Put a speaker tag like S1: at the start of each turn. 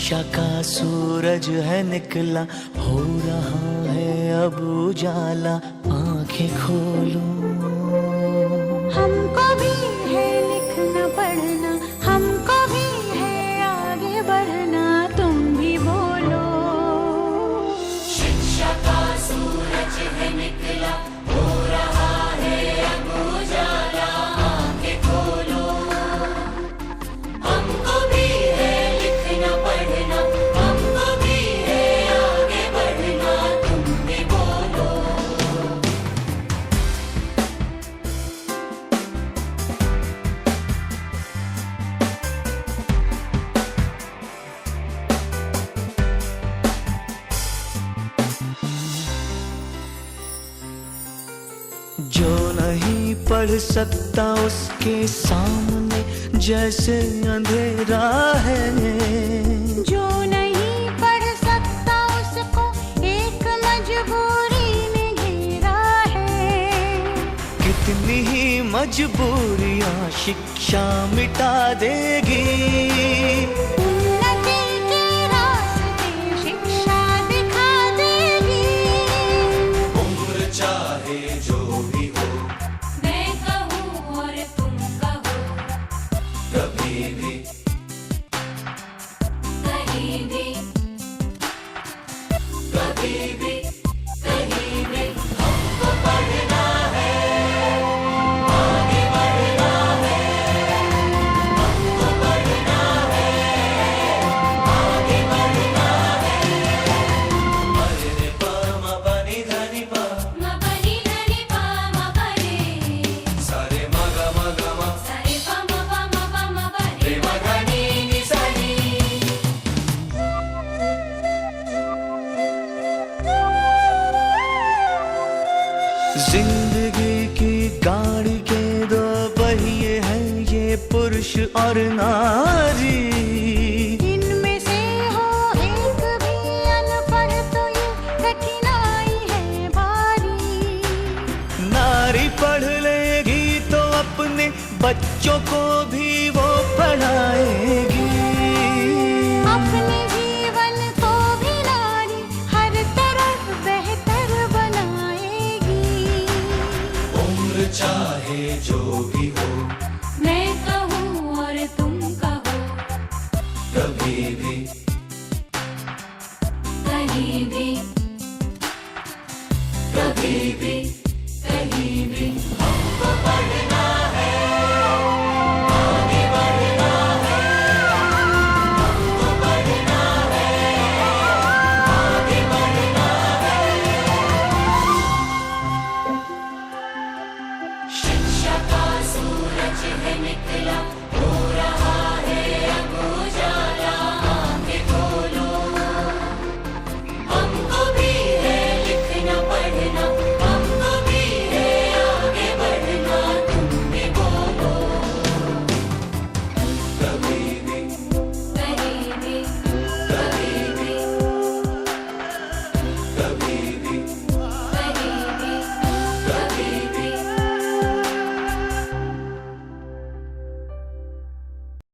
S1: शिक्षा का सूरज है निकला, हो रहा है अब उजाला, आंखें खोलो।
S2: हमको भी है लिखना पढ़ना, हमको भी है आगे बढ़ना, तुम भी बोलो।
S3: शिक्षा का सूरज है निकला, हो रहा है अब उजाला, आंखें खोलो। हमको भी है लिखना पढ़ना, हमको भी है आगे बढ़ना, तुम भी बोलो।
S1: जो नहीं पढ़ सकता उसके सामने जैसे अंधेरा है,
S2: जो नहीं पढ़ सकता उसको एक मजबूरी ने घेरा है।
S1: कितनी ही मजबूरियां शिक्षा मिटा देगी।
S2: उन्नति के रास्ते शिक्षा दिखा देगी।
S3: उम्र चाहे जो भी हो, मैं कहूँ और तुम कहो, कभी भी कहीं भी, कभी भी कहीं भी हमको पढ़ना है, आगे बढ़ना है। हमको पढ़ना है, आगे बढ़ना है। अरे पा मा पा नि धा नि पा, मा पा नि धा नि पा मा पा रे, सारे मा गा मा गा मा, सारे पा मा पा रे मा धा नि नि सा नि।
S1: जिंदगी की गाड़ी के दो पहिए हैं, ये पुरुष और नारी।
S2: इनमें से हो एक भी अनपढ़ तो ये कठिनाई है भारी।
S1: नारी पढ़ लेगी तो अपने बच्चों को भी वो पढ़ाएगी।
S2: अपने जीवन को भी नारी हर तरफ बेहतर बनाएगी।
S3: उम्र चाहे जो भी हो, मैं कहूँ और तुम कहो, कभी भी कहीं भी, कभी भी